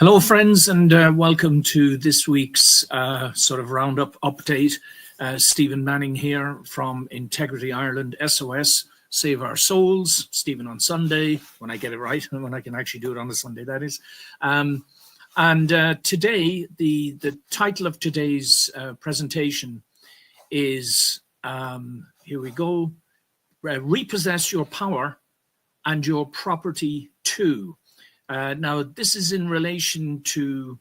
Hello, friends, and welcome to this week's sort of roundup update. Stephen Manning here from Integrity Ireland, S.O.S, Save Our Souls. Stephen on Sunday, when I get it right, and when I can actually do it on a Sunday, that is. Today, the title of today's presentation is, here we go, Repossess Your Power and Your Property Too. Now, this is in relation to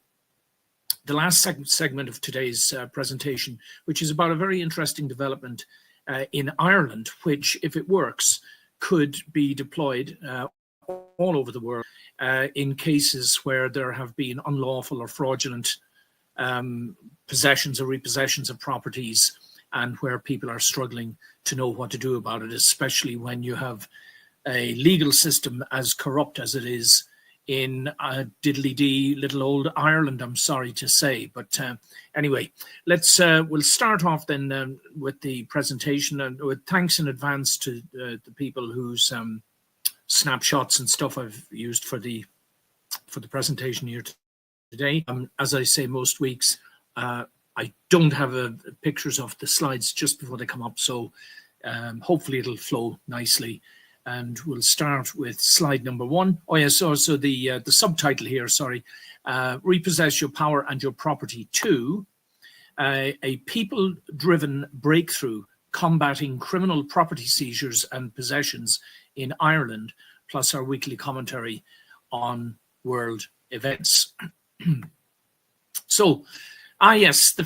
the last segment of today's presentation, which is about a very interesting development in Ireland, which, if it works, could be deployed all over the world in cases where there have been unlawful or fraudulent possessions or repossessions of properties, and where people are struggling to know what to do about it, especially when you have a legal system as corrupt as it is in diddly-dee little old Ireland, I'm sorry to say. But anyway, we'll start off then with the presentation, and with thanks in advance to the people whose snapshots and stuff I've used for the presentation here today. As I say most weeks, I don't have pictures of the slides just before they come up, so hopefully it'll flow nicely. And we'll start with slide number 1. Oh yes, so the subtitle here, sorry, Repossess Your Power and Your Property Too, a people-driven breakthrough combating criminal property seizures and possessions in Ireland, plus our weekly commentary on world events. So, yes,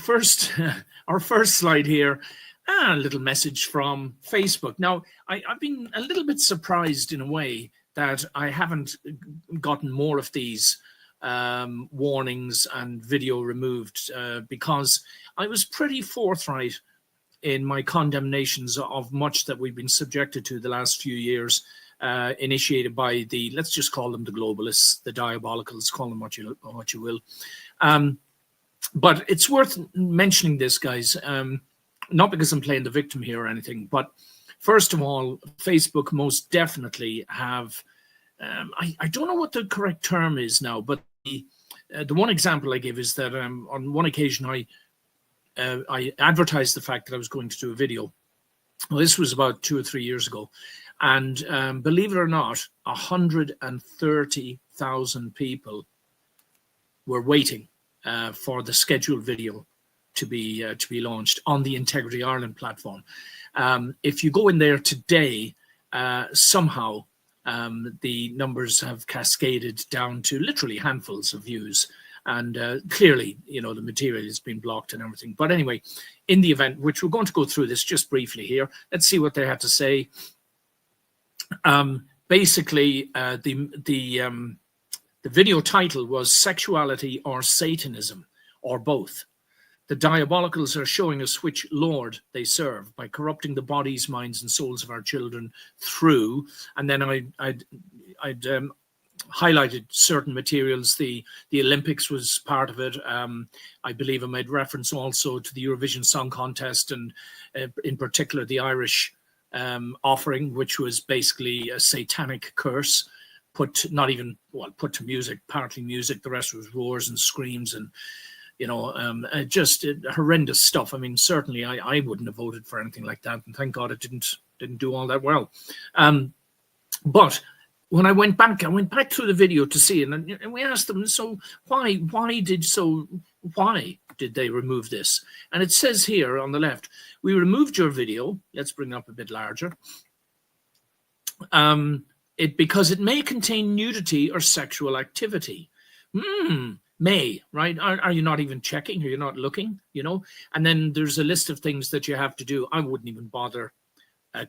our first slide here. A little message from Facebook. Now, I've been a little bit surprised in a way that I haven't gotten more of these warnings and video removed because I was pretty forthright in my condemnations of much that we've been subjected to the last few years, initiated by let's just call them the globalists, the diabolicals, call them what you will. But it's worth mentioning this, guys. Not because I'm playing the victim here or anything, but first of all, Facebook most definitely have, I don't know what the correct term is now, but the one example I give is that on one occasion I advertised the fact that I was going to do a video. Well, this was about 2 or 3 years ago. And believe it or not, 130,000 people were waiting for the scheduled video to be launched on the Integrity Ireland platform. If you go in there today, somehow the numbers have cascaded down to literally handfuls of views, and clearly, the material has been blocked and everything. But anyway, in the event, which we're going to go through this just briefly here, let's see what they had to say. Basically, the video title was "Sexuality or Satanism, or Both. The diabolicals are showing us which Lord they serve by corrupting the bodies, minds, and souls of our children through." And then I'd highlighted certain materials. The Olympics was part of it. I believe I made reference also to the Eurovision Song Contest, and in particular the Irish offering, which was basically a satanic curse put to music, partly music. The rest was roars and screams and just horrendous stuff. I mean, certainly I wouldn't have voted for anything like that, and thank God it didn't do all that well. But when I went back through the video to see it, and we asked them, so why did they remove this? And it says here on the left, "We removed your video." Let's bring it up a bit larger. Because it may contain nudity or sexual activity. May, right? Are you not even checking? Are you not looking? And then there's a list of things that you have to do. I wouldn't even bother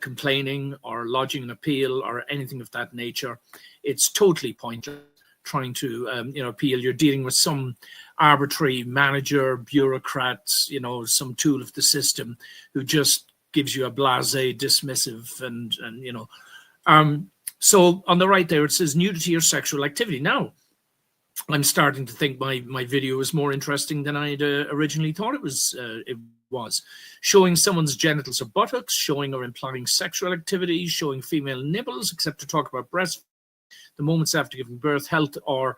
complaining or lodging an appeal or anything of that nature. It's totally pointless trying to appeal. You're dealing with some arbitrary manager, bureaucrat, some tool of the system who just gives you a blasé, dismissive, and so on the right there it says nudity or sexual activity. Now, I'm starting to think my video is more interesting than I'd originally thought it was. Showing someone's genitals or buttocks, showing or implying sexual activity, showing female nipples, except to talk about breast, the moments after giving birth, health or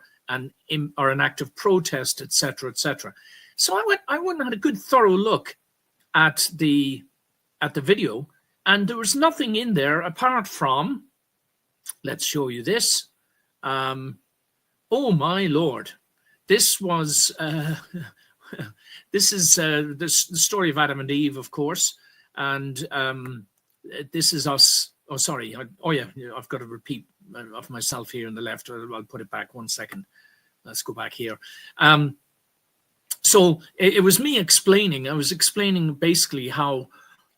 or an act of protest, etc., etc. So I went and had a good thorough look at the video, and there was nothing in there apart from, let's show you this. Oh my Lord, this was this is the story of Adam and Eve, of course, and this is us. Oh, sorry. I've got to repeat of myself here on the left. I'll put it back 1 second. Let's go back here. So it was me explaining. I was explaining basically how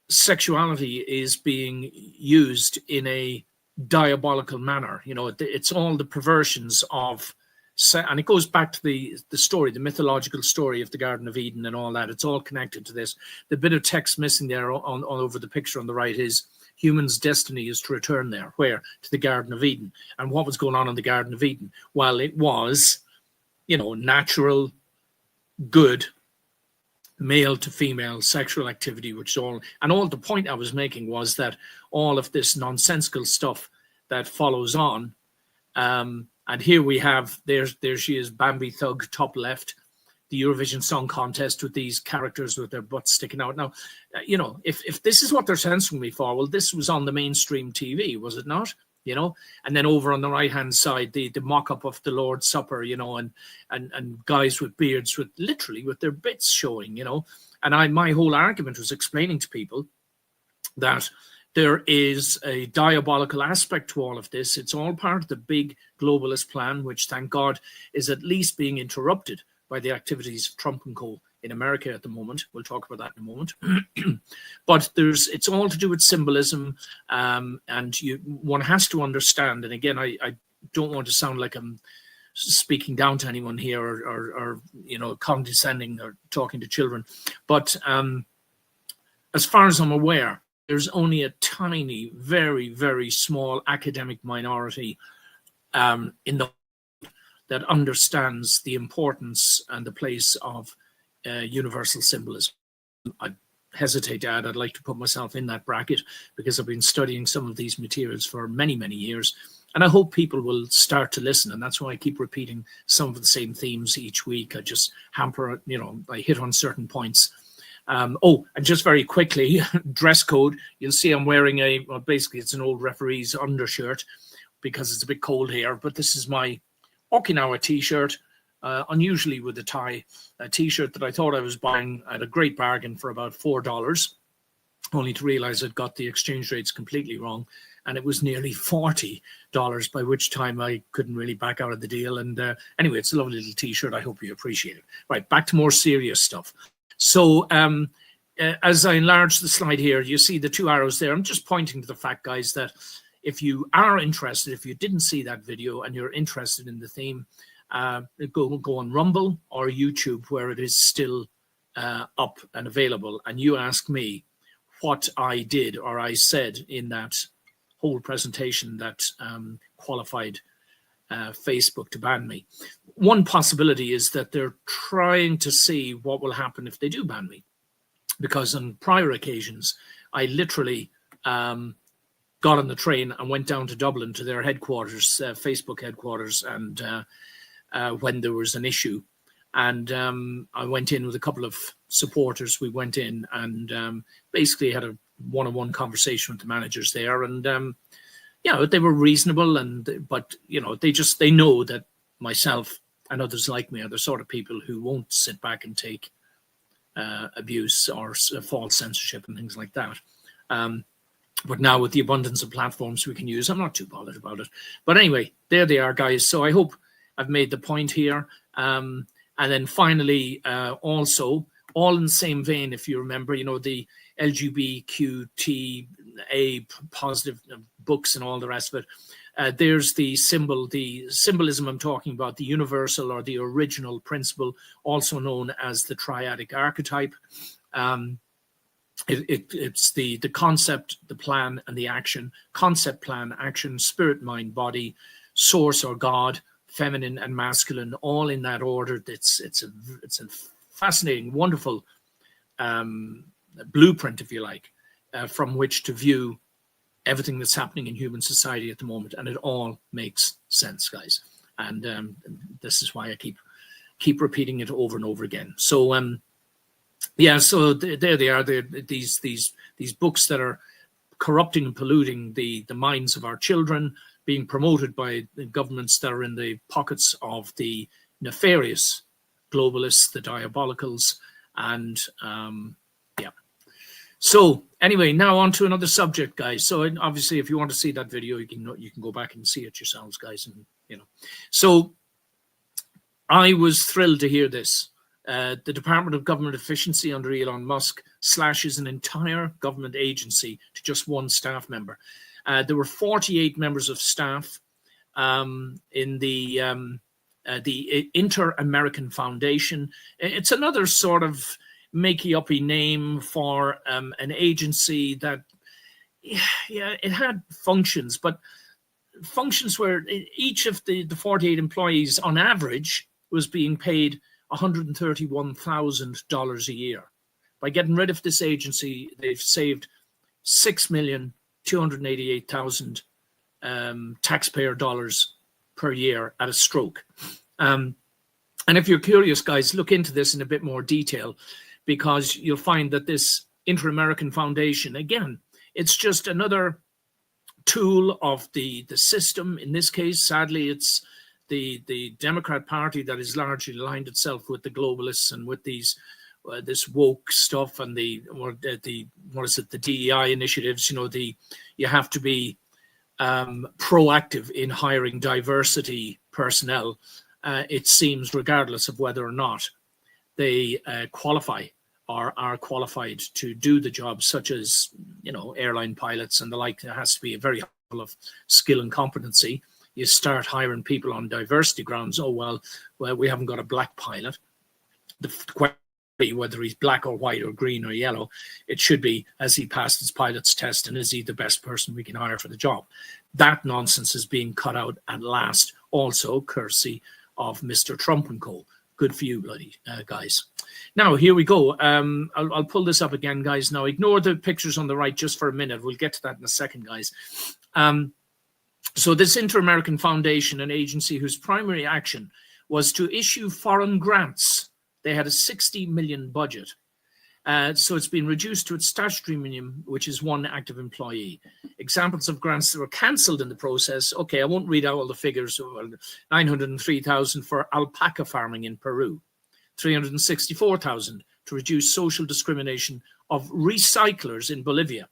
sexuality is being used in a diabolical manner. You know, it's all the perversions of, and it goes back to the story, the mythological story of the Garden of Eden and all that. It's all connected to this. The bit of text missing there on over the picture on the right is human's destiny is to return there. Where? To the Garden of Eden. And what was going on in the Garden of Eden? Well, it was, you know, natural, good, male to female sexual activity, which all the point I was making was that all of this nonsensical stuff that follows on, and here we have, there she is, Bambi Thug, top left, the Eurovision Song Contest with these characters with their butts sticking out. Now, you know, if this is what they're censoring me for, well, this was on the mainstream TV, was it not? You know, and then over on the right-hand side, the mock-up of the Lord's Supper, you know, and guys with beards with literally with their bits showing, you know. And my whole argument was explaining to people that there is a diabolical aspect to all of this. It's all part of the big globalist plan, which, thank God, is at least being interrupted by the activities of Trump and co. in America at the moment. We'll talk about that in a moment. But it's all to do with symbolism, and one has to understand, and again, I don't want to sound like I'm speaking down to anyone here or you know, condescending or talking to children, but as far as I'm aware, there's only a tiny, very, very small academic minority in the that understands the importance and the place of universal symbolism. I hesitate to add, I'd like to put myself in that bracket because I've been studying some of these materials for many, many years. And I hope people will start to listen. And that's why I keep repeating some of the same themes each week. I just hamper, you know, I hit on certain points. And just very quickly, dress code. You'll see I'm wearing well, basically it's an old referee's undershirt because it's a bit cold here. But this is my Okinawa t-shirt, unusually with a tie, a t-shirt that I thought I was buying at a great bargain for about $4, only to realize I'd got the exchange rates completely wrong. And it was nearly $40, by which time I couldn't really back out of the deal. And anyway, it's a lovely little t-shirt. I hope you appreciate it. Right, back to more serious stuff. So as I enlarge the slide here, you see the two arrows there. I'm just pointing to the fact, guys, that if you are interested, if you didn't see that video and you're interested in the theme, go on Rumble or YouTube, where it is still up and available, and you ask me what I did or I said in that whole presentation that qualified Facebook to ban me. One possibility is that they're trying to see what will happen if they do ban me, because on prior occasions I literally got on the train and went down to Dublin to their headquarters, Facebook headquarters, and when there was an issue. And I went in with a couple of supporters. We went in and basically had a one-on-one conversation with the managers there. And, you know, they were reasonable. But, you know, they know that myself and others like me are the sort of people who won't sit back and take abuse or false censorship and things like that. But now with the abundance of platforms we can use, I'm not too bothered about it. But anyway, there they are, guys. So I hope I've made the point here. And then finally, also, all in the same vein, if you remember, you know, the LGBTQTA positive books and all the rest of it. There's the symbolism I'm talking about, the universal or the original principle, also known as the triadic archetype. It's the concept, the plan, and the action. Concept, plan, action, spirit, mind, body, source or God, feminine and masculine, all in that order. It's a fascinating, wonderful blueprint, if you like, from which to view everything that's happening in human society at the moment, and it all makes sense, guys. And this is why I keep repeating it over and over again. So yeah, so there they are. These books that are corrupting and polluting the minds of our children, being promoted by the governments that are in the pockets of the nefarious globalists, the diabolicals, and yeah. So anyway, now on to another subject, guys. So obviously, if you want to see that video, you can go back and see it yourselves, guys. And so I was thrilled to hear this. The Department of Government Efficiency under Elon Musk slashes an entire government agency to just one staff member. There were 48 members of staff in the Inter-American Foundation. It's another sort of makey-uppy name for an agency that, yeah, it had functions, but functions where each of the 48 employees on average was being paid $131,000 a year. By getting rid of this agency, they've saved $6,288,000 taxpayer dollars per year at a stroke. And if you're curious, guys, look into this in a bit more detail, because you'll find that this Inter-American Foundation, again, it's just another tool of the system. In this case, sadly, it's the Democrat Party that has largely aligned itself with the globalists and with these this woke stuff and the DEI initiatives. You have to be proactive in hiring diversity personnel. It seems, regardless of whether or not they qualify or are qualified to do the job, such as airline pilots and the like. There has to be a very high level of skill and competency. You start hiring people on diversity grounds. Oh, well, we haven't got a black pilot. The question, whether he's black or white or green or yellow, it should be, has he passed his pilot's test, and is he the best person we can hire for the job? That nonsense is being cut out at last, also courtesy of Mr. Trump and co. Good for you, bloody guys. Now, here we go. I'll pull this up again, guys. Now, ignore the pictures on the right just for a minute. We'll get to that in a second, guys. So this Inter-American Foundation, an agency whose primary action was to issue foreign grants. They had a $60 million budget. So it's been reduced to its statutory minimum, which is one active employee. Examples of grants that were cancelled in the process. Okay, I won't read out all the figures. 903,000 for alpaca farming in Peru. 364,000 to reduce social discrimination of recyclers in Bolivia.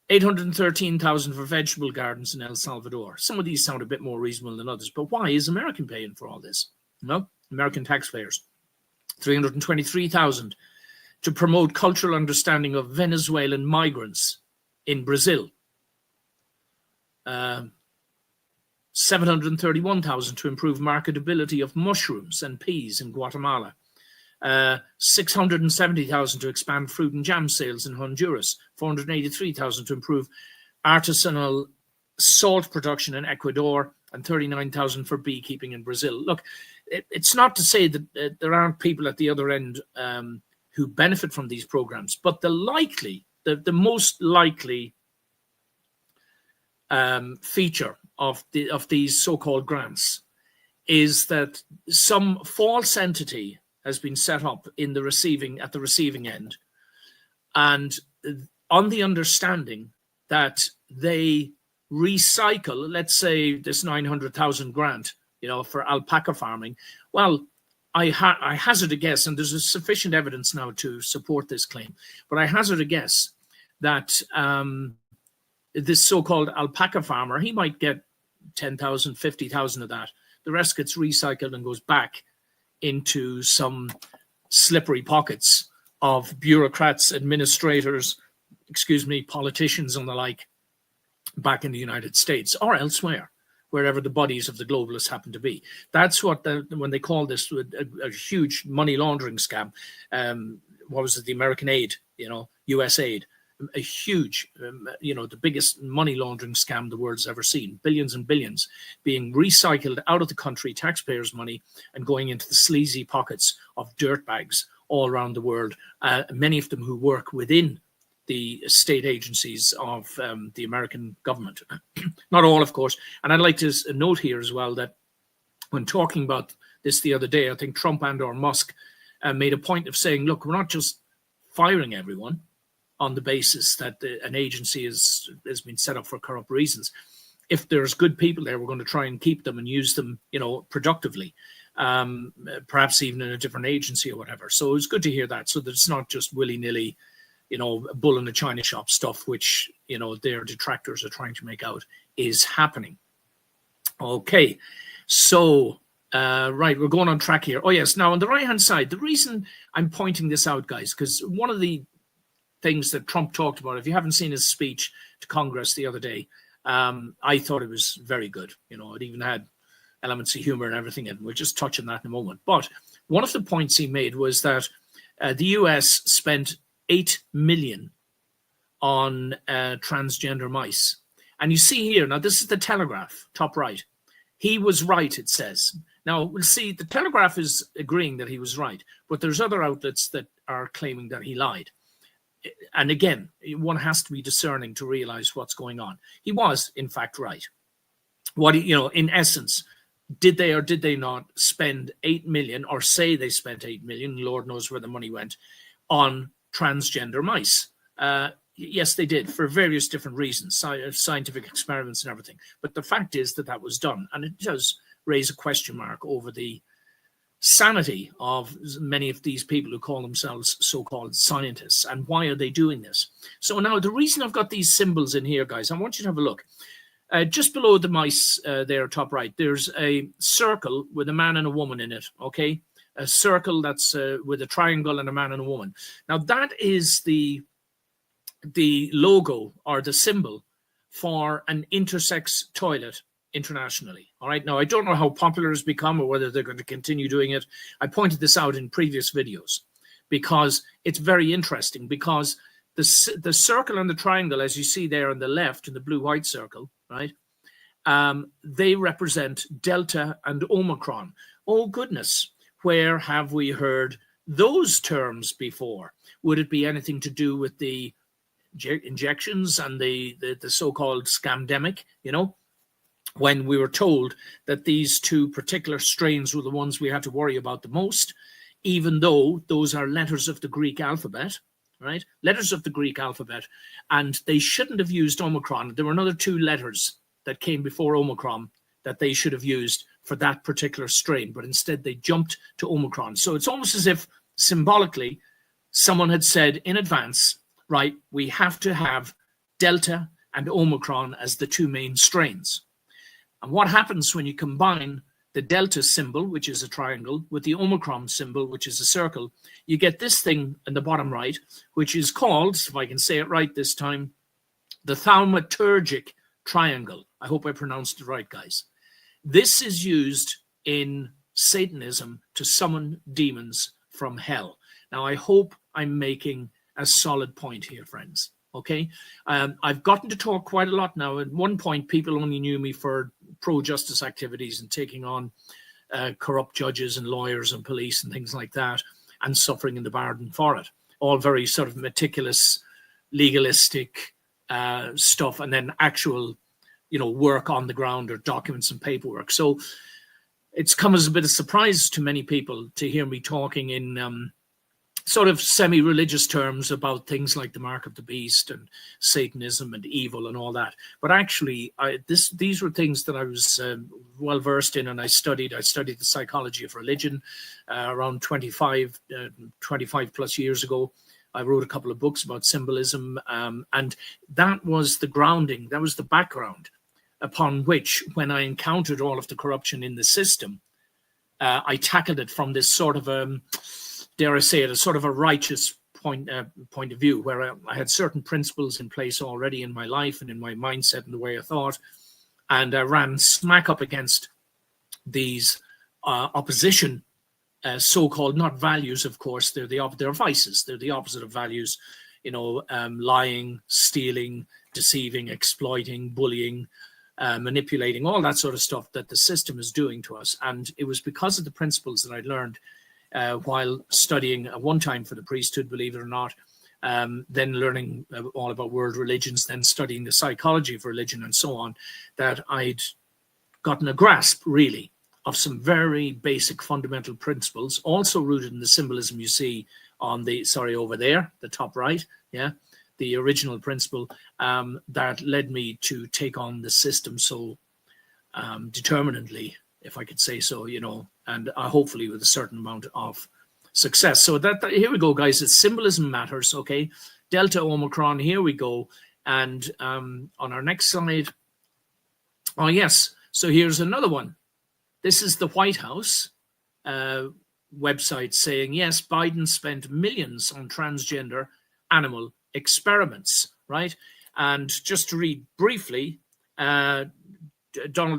813,000 for vegetable gardens in El Salvador. Some of these sound a bit more reasonable than others, but why is America paying for all this? No, American taxpayers. 323,000 to promote cultural understanding of Venezuelan migrants in Brazil. 731,000 to improve marketability of mushrooms and peas in Guatemala. 670,000 to expand fruit and jam sales in Honduras. 483,000 to improve artisanal salt production in Ecuador, and 39,000 for beekeeping in Brazil. Look, it's not to say that there aren't people at the other end who benefit from these programs, but the most likely feature of these so-called grants is that some false entity has been set up at the receiving end, and on the understanding that they recycle, let's say this 900,000 grant, for alpaca farming. Well, I hazard a guess, and there's sufficient evidence now to support this claim, but I hazard a guess that this so-called alpaca farmer, he might get 10,000, 50,000 of that. The rest gets recycled and goes back into some slippery pockets of bureaucrats, administrators, politicians and the like, back in the United States or elsewhere, wherever the bodies of the globalists happen to be. That's what when they call this a huge money laundering scam. What was it? The American aid, US aid, a huge, the biggest money laundering scam the world's ever seen. Billions and billions being recycled out of the country, taxpayers' money, and going into the sleazy pockets of dirtbags all around the world. Many of them who work within the state agencies of the American government. Not all, of course. And I'd like to note here as well that when talking about this the other day, I think Trump and or Musk made a point of saying, look, we're not just firing everyone on the basis that an agency has been set up for corrupt reasons. If there's good people there, we're going to try and keep them and use them, productively, perhaps even in a different agency or whatever. So it's good to hear that, so that it's not just willy-nilly, bull in the china shop stuff, which, their detractors are trying to make out is happening. Okay, so, right, we're going on track here. Oh, yes, now on the right-hand side, the reason I'm pointing this out, guys, because one of the things that Trump talked about, if you haven't seen his speech to Congress the other day, I thought it was very good. It even had elements of humor and everything, and we'll just touch on that in a moment. But one of the points he made was that the US spent $8 million on transgender mice. And you see here, now this is the Telegraph, top right. He was right, it says. Now, we'll see, the Telegraph is agreeing that he was right, but there's other outlets that are claiming that he lied. And again, one has to be discerning to realize what's going on. He was, in fact, right. In essence, did they or did they not spend 8 million, or say they spent 8 million, Lord knows where the money went, on transgender mice? Yes, they did, for various different reasons, scientific experiments and everything. But the fact is that that was done. And it does raise a question mark over the sanity of many of these people who call themselves so-called scientists, and why are they doing this? So now the reason I've got these symbols in here, guys, I want you to have a look. Just below the mice there, top right, there's a circle with a man and a woman in it, okay? A circle that's with a triangle and a man and a woman. Now that is the logo or the symbol for an intersex toilet internationally. All right. Now, I don't know how popular it's become or whether they're going to continue doing it. I pointed this out in previous videos because it's very interesting, because the circle and the triangle, as you see there on the left in the blue-white circle, right, they represent Delta and Omicron. Oh, goodness. Where have we heard those terms before? Would it be anything to do with the injections and the so-called scamdemic, when we were told that these two particular strains were the ones we had to worry about the most, even though those are letters of the Greek alphabet, right? Letters of the Greek alphabet, and they shouldn't have used Omicron. There were another two letters that came before Omicron that they should have used for that particular strain, but instead they jumped to Omicron. So it's almost as if symbolically someone had said in advance, right, we have to have Delta and Omicron as the two main strains. And what happens when you combine the Delta symbol, which is a triangle, with the Omicron symbol, which is a circle, you get this thing in the bottom right, which is called, if I can say it right this time, the thaumaturgic triangle. I hope I pronounced it right, guys. This is used in Satanism to summon demons from hell. Now, I hope I'm making a solid point here, friends. Okay, I've gotten to talk quite a lot now. At one point, people only knew me for pro-justice activities and taking on corrupt judges and lawyers and police and things like that, and suffering in the bargain for it. All very sort of meticulous, legalistic stuff, and then actual, work on the ground or documents and paperwork. So it's come as a bit of surprise to many people to hear me talking in sort of semi-religious terms about things like the mark of the beast and Satanism and evil and all that. But actually, these were things that I was well versed in, and I studied the psychology of religion around 25 plus years ago. I wrote a couple of books about symbolism, and that was the grounding, that was the background upon which, when I encountered all of the corruption in the system, I tackled it from this sort of dare I say it, a sort of a righteous point of view, where I had certain principles in place already in my life and in my mindset and the way I thought, and I ran smack up against these opposition, so-called, not values, of course, they're vices, they're the opposite of values, lying, stealing, deceiving, exploiting, bullying, manipulating, all that sort of stuff that the system is doing to us. And it was because of the principles that I learned while studying at one time for the priesthood, believe it or not, then learning all about world religions, then studying the psychology of religion and so on, that I'd gotten a grasp, really, of some very basic fundamental principles, also rooted in the symbolism you see on the, over there, the top right, yeah, the original principle, that led me to take on the system so determinedly, if I could say so, you know, and hopefully with a certain amount of success. So that here we go, guys. It's symbolism matters, okay? Delta Omicron, here we go. And on our next slide, oh yes, so here's another one. This is the White House website saying, yes, Biden spent millions on transgender animal experiments, right? And just to read briefly, Donald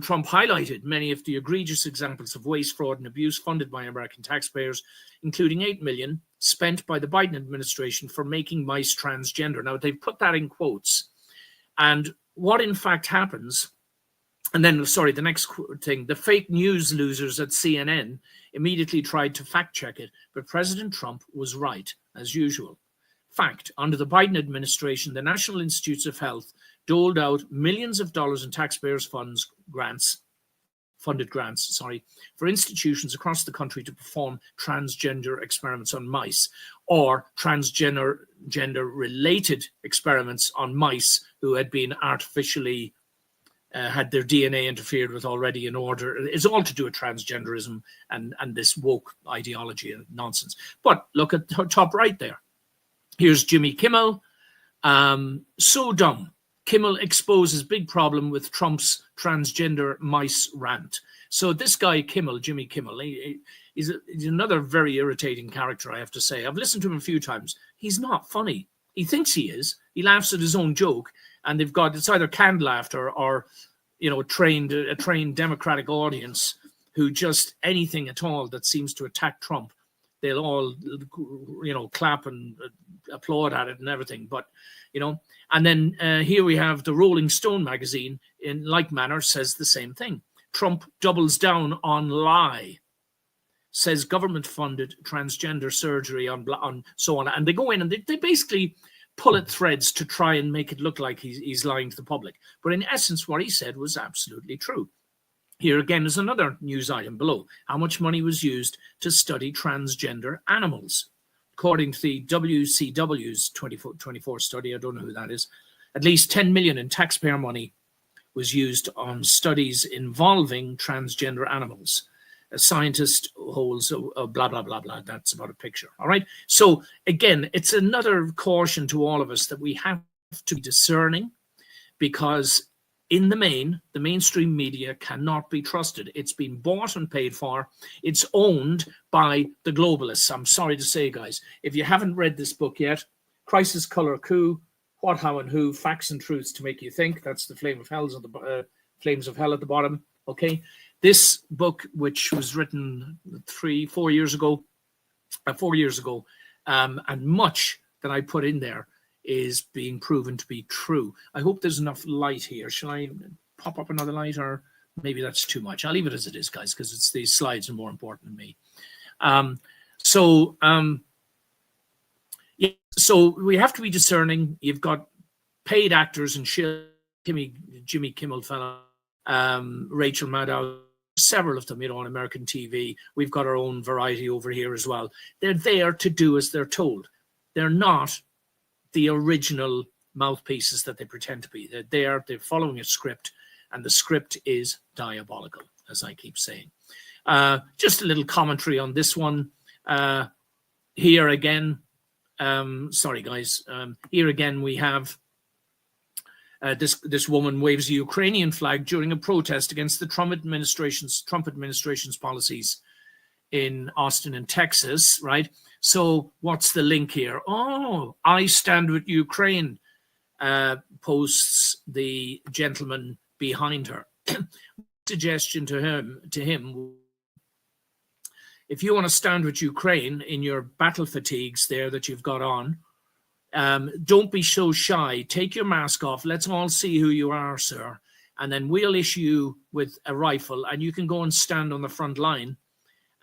Trump highlighted many of the egregious examples of waste, fraud, and abuse funded by American taxpayers, including $8 million spent by the Biden administration for making mice transgender. Now, they've put that in quotes. And what in fact happens, and then, sorry, the next thing, the fake news losers at CNN immediately tried to fact check it, but President Trump was right, as usual. Fact, under the Biden administration, the National Institutes of Health doled out millions of dollars in taxpayers' funded grants, for institutions across the country to perform transgender experiments on mice, or transgender-related experiments on mice who had been artificially had their DNA interfered with already in order. It's all to do with transgenderism and this woke ideology and nonsense. But look at the top right there. Here's Jimmy Kimmel. So dumb. Kimmel exposes big problem with Trump's transgender mice rant. So this guy Kimmel, Jimmy Kimmel, he's another very irritating character, I have to say. I've listened to him a few times. He's not funny. He thinks he is. He laughs at his own joke, and it's either canned laughter or, you know, a trained Democratic audience who just anything at all that seems to attack Trump, they'll all, you know, clap and applaud at it and everything. But, you know, and then here we have the Rolling Stone magazine, in like manner, says the same thing. Trump doubles down on lie, says government-funded transgender surgery on so on. And they go in and they basically pull at threads to try and make it look like he's lying to the public. But in essence, what he said was absolutely true. Here again is another news item below. How much money was used to study transgender animals? According to the WCW's 24 study, I don't know who that is, at least 10 million in taxpayer money was used on studies involving transgender animals. A scientist holds a blah, blah, blah, blah. That's about a picture. All right. So again, it's another caution to all of us that we have to be discerning, because in the mainstream media cannot be trusted. It's been bought and paid for. It's owned by the globalists. I'm sorry to say, guys, if you haven't read this book yet, Crisis, Color, Coup, What, How, and Who, Facts and Truths to Make You Think. That's the Flames of Hell at the bottom. Okay. This book, which was written 4 years ago, and much that I put in there is being proven to be true. I hope there's enough light here. Shall I pop up another light, or maybe that's too much? I'll leave it as it is, guys, because it's these slides are more important than me. So we have to be discerning. You've got paid actors and Jimmy Kimmel fella, Rachel Maddow, several of them, you know, on American TV. We've got our own variety over here as well. They're there to do as they're told. They're not the original mouthpieces that they pretend to be. They're following a script, and the script is diabolical, as I keep saying. Just a little commentary on this one. Here again, sorry guys, here again we have this woman waves a Ukrainian flag during a protest against the Trump administration's policies in Austin and Texas, right? So what's the link here? Oh, I stand with Ukraine, posts the gentleman behind her. Suggestion to him, if you want to stand with Ukraine in your battle fatigues there that you've got on, don't be so shy. Take your mask off. Let's all see who you are, sir. And then we'll issue you with a rifle, and you can go and stand on the front line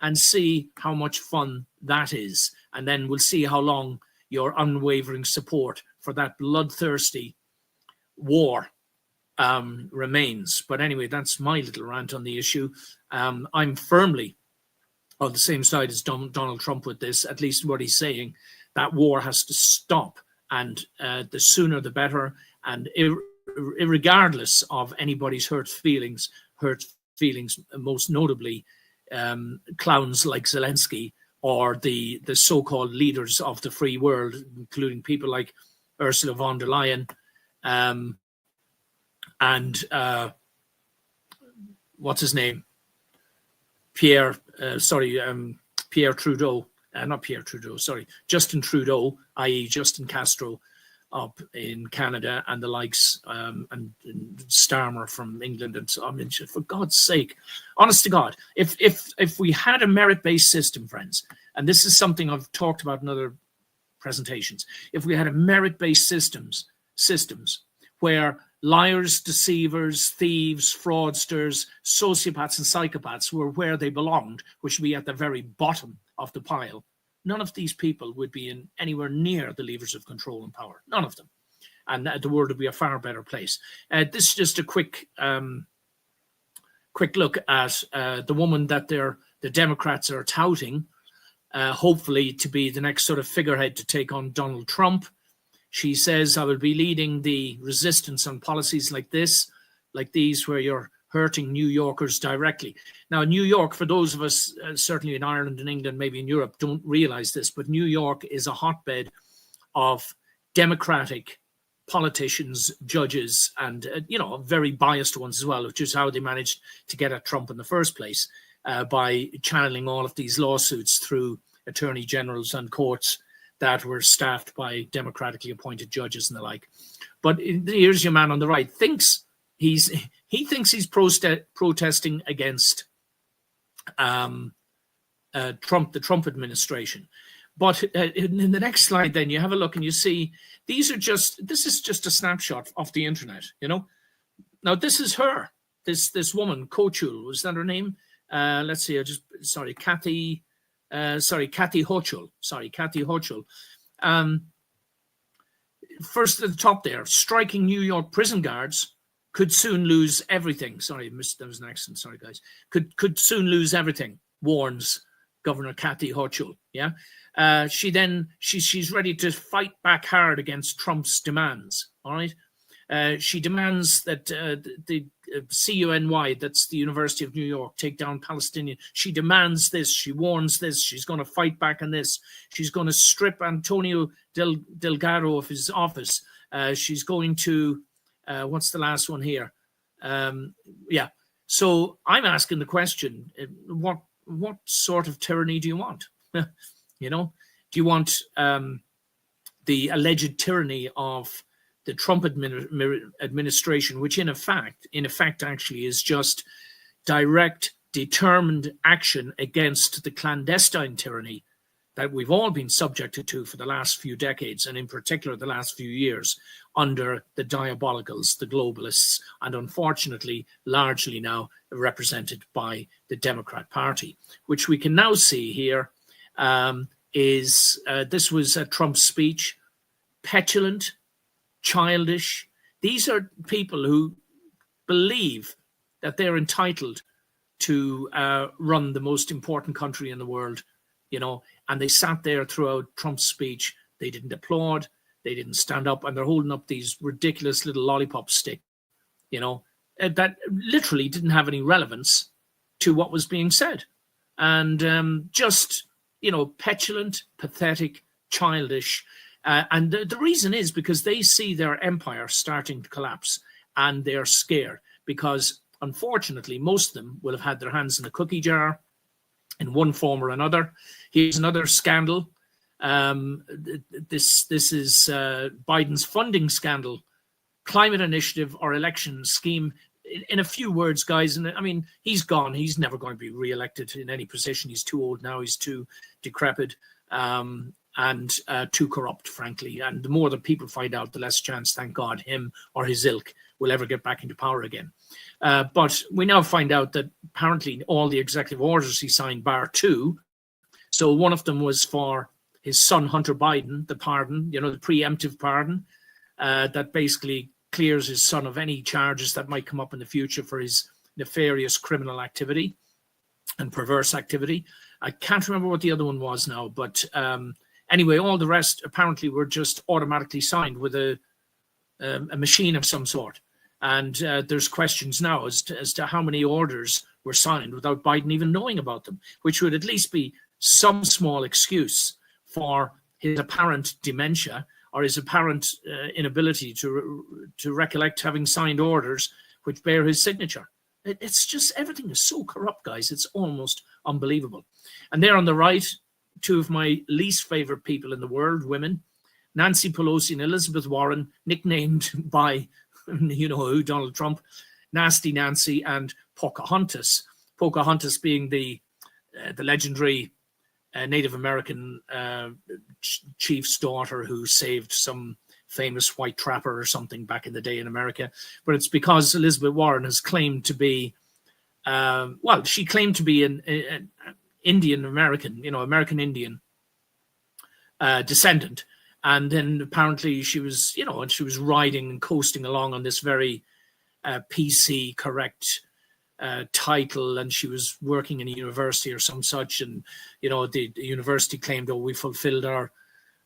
and see how much fun that is. And then we'll see how long your unwavering support for that bloodthirsty war remains. But anyway, that's my little rant on the issue. I'm firmly on the same side as Donald Trump with this, at least what he's saying. That war has to stop, and the sooner the better. And regardless of anybody's hurt feelings, most notably clowns like Zelensky or the so-called leaders of the free world, including people like Ursula von der Leyen and what's his name? Pierre Trudeau, not Pierre Trudeau, sorry, Justin Trudeau, i.e. Justin Castro up in Canada, and the likes, and Starmer from England. And so, I mean, for God's sake, honest to God, if we had a merit-based system, friends, and this is something I've talked about in other presentations, if we had a merit-based systems where liars, deceivers, thieves, fraudsters, sociopaths and psychopaths were where they belonged, which would be at the very bottom of the pile, none of these people would be in anywhere near the levers of control and power. None of them. And the world would be a far better place. This is just a quick look at the woman that the Democrats are touting, hopefully to be the next sort of figurehead to take on Donald Trump. She says, I will be leading the resistance on policies like these, where you're hurting New Yorkers directly. Now, New York, for those of us, certainly in Ireland and England, maybe in Europe, don't realize this, but New York is a hotbed of Democratic politicians, judges, and, very biased ones as well, which is how they managed to get at Trump in the first place, by channeling all of these lawsuits through attorney generals and courts that were staffed by democratically appointed judges and the like. But here's your man on the right, thinks he's protesting against Trump, the Trump administration. But in the next slide, then you have a look and you see this is just a snapshot of the internet. Now this is her, this woman, Kochul, was that her name? Let's see. Kathy Hochul. Kathy Hochul. First at the top there, striking New York prison guards could soon lose everything. Sorry, there was an accent. Sorry, guys. Could soon lose everything, warns Governor Kathy Hochul. Yeah. She's ready to fight back hard against Trump's demands. All right. She demands that the CUNY, that's the University of New York, take down Palestinian. She demands this. She warns this. She's going to fight back on this. She's going to strip Antonio Delgado of his office. She's going to, what's the last one here? Yeah. So I'm asking the question, what sort of tyranny do you want? Do you want the alleged tyranny of the Trump administration, which in effect actually is just direct, determined action against the clandestine tyranny that we've all been subjected to for the last few decades, and in particular the last few years, under the diabolicals, the globalists, and unfortunately largely now represented by the Democrat Party, which we can now see here is this was Trump's speech, petulant, childish. These are people who believe that they're entitled to run the most important country in the world, and they sat there throughout Trump's speech. They didn't applaud, they didn't stand up, and they're holding up these ridiculous little lollipop stick, that literally didn't have any relevance to what was being said. And just, petulant, pathetic, childish. And the reason is because they see their empire starting to collapse, and they're scared because, unfortunately, most of them will have had their hands in the cookie jar in one form or another. Here's another scandal. This is Biden's funding scandal, climate initiative or election scheme. In a few words, guys, and I mean, he's gone. He's never going to be re-elected in any position. He's too old now. He's too decrepit. And too corrupt, frankly. And the more that people find out, the less chance, thank God, him or his ilk will ever get back into power again. But we now find out that apparently all the executive orders he signed, bar two, so one of them was for his son, Hunter Biden, the pardon, the preemptive pardon, that basically clears his son of any charges that might come up in the future for his nefarious criminal activity and perverse activity. I can't remember what the other one was now, but anyway, all the rest apparently were just automatically signed with a machine of some sort. And there's questions now as to how many orders were signed without Biden even knowing about them, which would at least be some small excuse for his apparent dementia or his apparent inability to recollect having signed orders which bear his signature. It's just, everything is so corrupt, guys. It's almost unbelievable. And there on the right, two of my least favorite people in the world, women, Nancy Pelosi and Elizabeth Warren, nicknamed by, you know who, Donald Trump, Nasty Nancy, and Pocahontas. Pocahontas being the legendary Native American chief's daughter who saved some famous white trapper or something back in the day in America. But it's because Elizabeth Warren has claimed to be, she claimed to be an Indian American, American Indian descendant. And then apparently she was, and she was riding and coasting along on this very PC correct title, and she was working in a university or some such, and the university claimed, we fulfilled our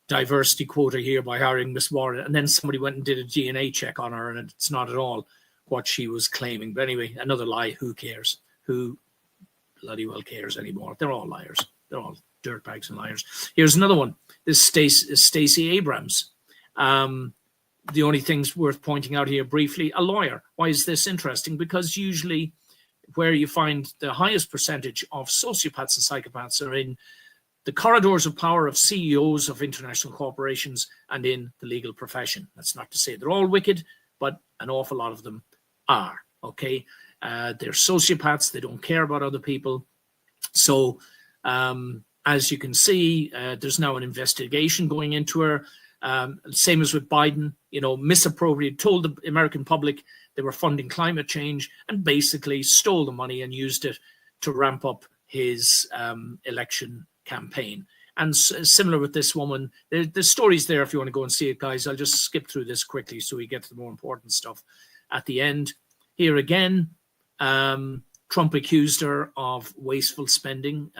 diversity quota here by hiring Miss Warren, and then somebody went and did a DNA check on her, and it's not at all what she was claiming. But anyway, another lie. Who cares? Who bloody well cares anymore? They're all liars. They're all dirtbags and liars. Here's another one. This is Stacey Abrams. The only things worth pointing out here briefly, a lawyer. Why is this interesting? Because usually where you find the highest percentage of sociopaths and psychopaths are in the corridors of power of CEOs of international corporations and in the legal profession. That's not to say they're all wicked, but an awful lot of them are, okay? They're sociopaths. They don't care about other people. So as you can see, there's now an investigation going into her. Same as with Biden, misappropriated, told the American public they were funding climate change and basically stole the money and used it to ramp up his election campaign. And similar with this woman, the story's there if you want to go and see it, guys. I'll just skip through this quickly so we get to the more important stuff at the end. Here again, Trump accused her of wasteful spending.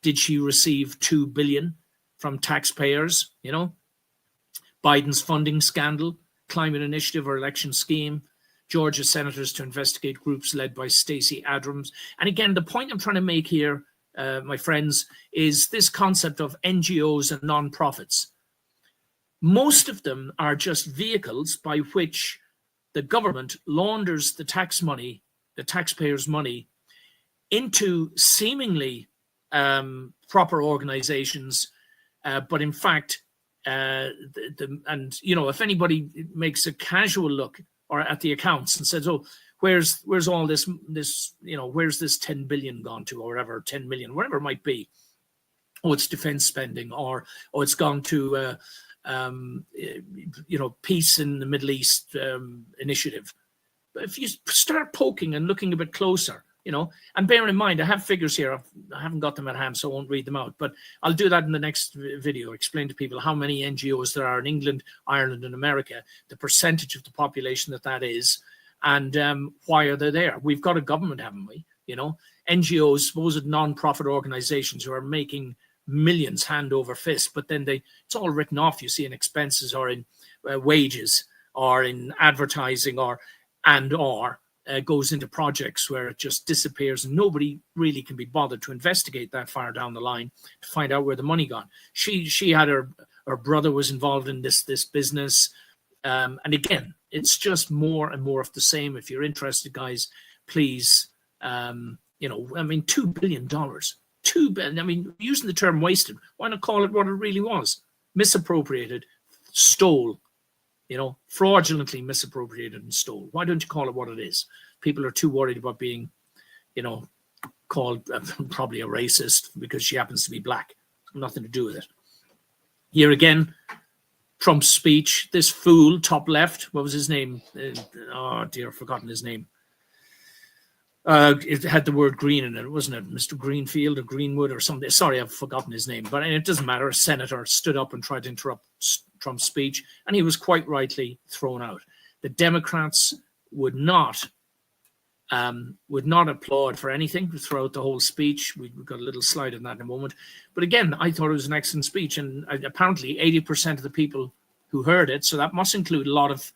Did she receive $2 billion from taxpayers? Biden's funding scandal, climate initiative or election scheme, Georgia senators to investigate groups led by Stacey Abrams. And again, the point I'm trying to make here, my friends, is this concept of NGOs and nonprofits. Most of them are just vehicles by which the government launders the tax money, the taxpayers' money, into seemingly proper organizations, but in fact, if anybody makes a casual look or at the accounts and says, "Oh, where's all this where's this 10 billion gone to, or whatever, 10 million, whatever it might be? Oh, it's defense spending, or it's gone to peace in the Middle East initiative." But if you start poking and looking a bit closer, and bear in mind, I have figures here. I haven't got them at hand, so I won't read them out. But I'll do that in the next video, explain to people how many NGOs there are in England, Ireland, and America, the percentage of the population that is, and why are they there? We've got a government, haven't we? NGOs, supposed non-profit organizations who are making millions hand over fist, but then it's all written off, you see, in expenses or in wages or in advertising or goes into projects where it just disappears and nobody really can be bothered to investigate that far down the line to find out where the money gone. She had her brother was involved in this business. And again, it's just more and more of the same. If you're interested, guys, please, $2 billion, $2 billion. Using the term wasted, why not call it what it really was? Misappropriated, stole, fraudulently misappropriated and stole. Why don't you call it what it is? People are too worried about being, called probably a racist because she happens to be black. Nothing to do with it. Here again, Trump's speech. This fool, top left, what was his name? Oh dear, I've forgotten his name. It had the word green in it, wasn't it? Mr. Greenfield or Greenwood or something. Sorry, I've forgotten his name, but it doesn't matter. A senator stood up and tried to interrupt Trump's speech, and he was quite rightly thrown out. The Democrats would not applaud for anything throughout the whole speech. We've got a little slide on that in a moment. But again, I thought it was an excellent speech, and apparently 80% of the people who heard it, so that must include a lot of,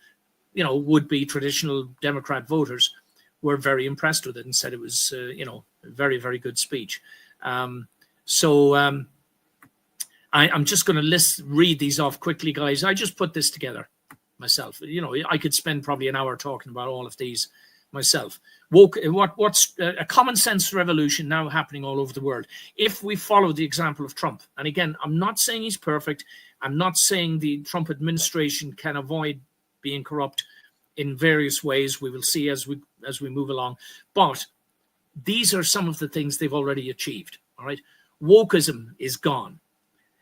would-be traditional Democrat voters, were very impressed with it and said it was, a very, very good speech. I'm just going to read these off quickly, guys. I just put this together myself. I could spend probably an hour talking about all of these myself. What's a common sense revolution now happening all over the world? If we follow the example of Trump, and again, I'm not saying he's perfect. I'm not saying the Trump administration can avoid being corrupt in various ways. We will see as we move along. But these are some of the things they've already achieved. All right, wokeism is gone,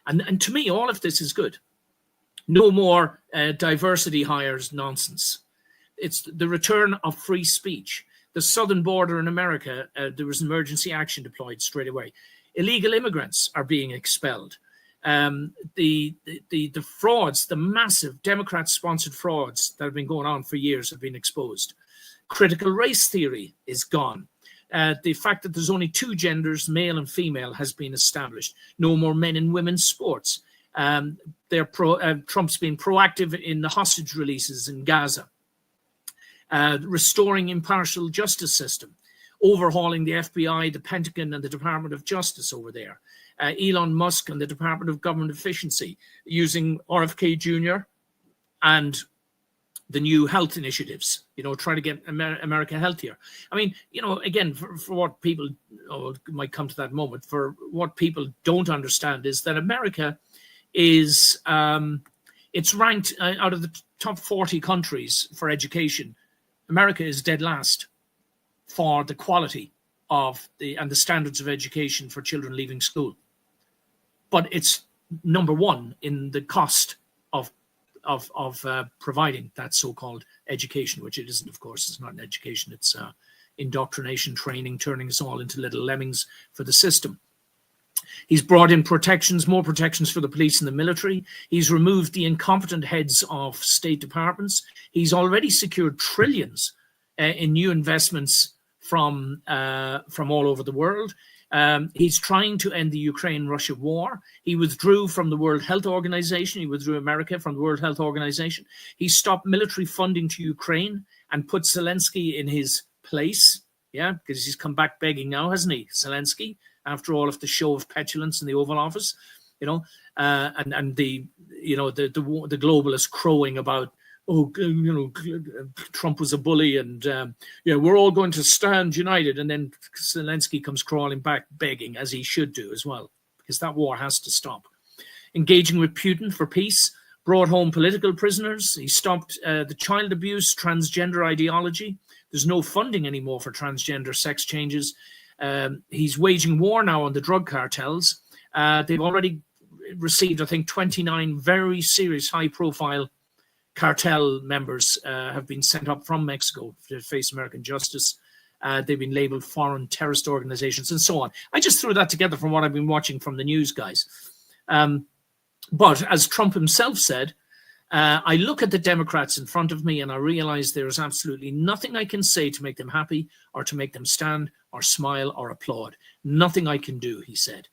and to me, all of this is good. No more diversity hires nonsense. It's the return of free speech. The southern border in America, there was emergency action deployed straight away. Illegal immigrants are being expelled. The frauds, the massive Democrat-sponsored frauds that have been going on for years have been exposed. Critical race theory is gone. The fact that there's only two genders, male and female, has been established. No more men and women's sports. Trump's been proactive in the hostage releases in Gaza. Restoring impartial justice system, overhauling the FBI, the Pentagon, and the Department of Justice over there. Elon Musk and the Department of Government Efficiency using RFK Jr. and the new health initiatives, trying to get America healthier. I mean, again, for what people might come to that moment, for what people don't understand is that America is, it's ranked out of the top 40 countries for education. America is dead last for the quality of and the standards of education for children leaving school. But it's number one in the cost of providing that so-called education, which it isn't, of course. It's not an education. It's indoctrination, training, turning us all into little lemmings for the system. He's brought in more protections for the police and the military. He's removed the incompetent heads of state departments. He's already secured trillions in new investments from all over the world. He's trying to end the Ukraine-Russia war. He withdrew from the World Health Organization. He withdrew America from the World Health Organization. He stopped military funding to Ukraine and put Zelensky in his place. Yeah, because he's come back begging now, hasn't he, Zelensky? After all of the show of petulance in the Oval Office, and the globalists crowing about, Trump was a bully, and we're all going to stand united. And then Zelensky comes crawling back begging, as he should do as well, because that war has to stop. Engaging with Putin for peace, brought home political prisoners. He stopped the child abuse, transgender ideology. There's no funding anymore for transgender sex changes. He's waging war now on the drug cartels. They've already received, I think, 29 very serious, high-profile cartel members have been sent up from Mexico to face American justice. They've been labeled foreign terrorist organizations and so on. I just threw that together from what I've been watching from the news, guys. But as Trump himself said, I look at the Democrats in front of me and I realize there is absolutely nothing I can say to make them happy or to make them stand or smile or applaud. Nothing I can do, he said.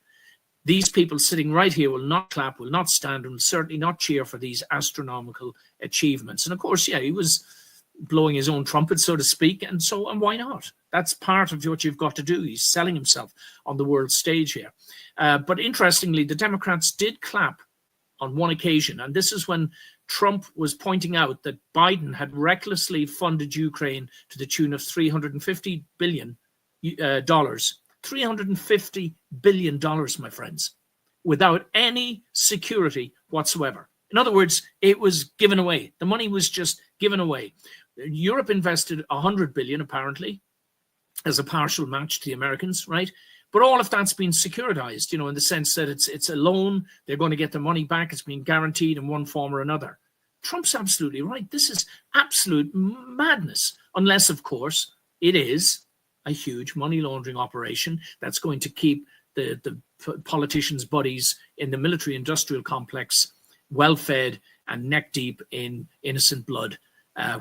These people sitting right here will not clap, will not stand, and will certainly not cheer for these astronomical achievements. And of course, he was blowing his own trumpet, so to speak, and why not? That's part of what you've got to do. He's selling himself on the world stage here. But interestingly, the Democrats did clap on one occasion, and this is when Trump was pointing out that Biden had recklessly funded Ukraine to the tune of $350 billion. $350 billion, my friends, without any security whatsoever. In other words, it was given away. The money was just given away. Europe invested $100 billion, apparently, as a partial match to the Americans, right? But all of that's been securitized, in the sense that it's a loan. They're going to get their money back. It's been guaranteed in one form or another. Trump's absolutely right. This is absolute madness, unless, of course, it is a huge money laundering operation that's going to keep the politicians' buddies in the military-industrial complex well-fed and neck-deep in innocent blood,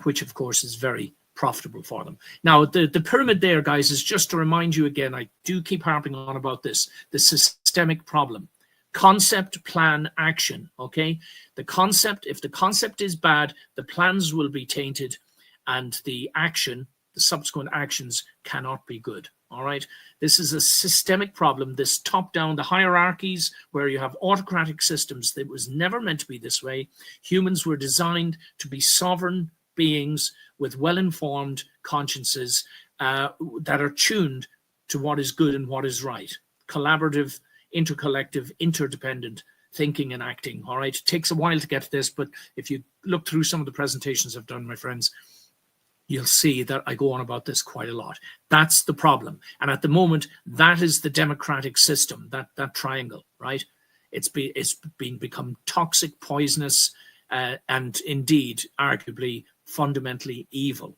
which, of course, is very profitable for them. Now, the pyramid there, guys, is just to remind you again, I do keep harping on about this, the systemic problem. Concept, plan, action, okay? The concept, if the concept is bad, the plans will be tainted, and the action, the subsequent actions cannot be good, all right? This is a systemic problem, this top-down, the hierarchies where you have autocratic systems. That was never meant to be this way. Humans were designed to be sovereign beings with well-informed consciences that are tuned to what is good and what is right. Collaborative, intercollective, interdependent thinking and acting, all right? It takes a while to get to this, but if you look through some of the presentations I've done, my friends, you'll see that I go on about this quite a lot. That's the problem. And at the moment, that is the democratic system, that triangle, right? It's become toxic, poisonous, and indeed, arguably, fundamentally evil.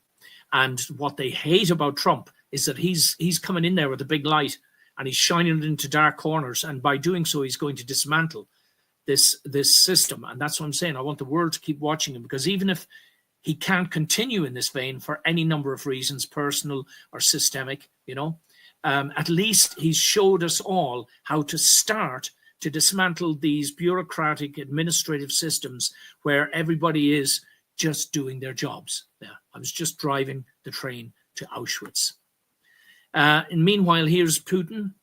And what they hate about Trump is that he's coming in there with a big light and he's shining it into dark corners. And by doing so, he's going to dismantle this system. And that's what I'm saying. I want the world to keep watching him, because even if he can't continue in this vein for any number of reasons, personal or systemic, you know, at least he's showed us all how to start to dismantle these bureaucratic administrative systems where everybody is just doing their jobs. Yeah, I was just driving the train to Auschwitz. And meanwhile, here's Putin,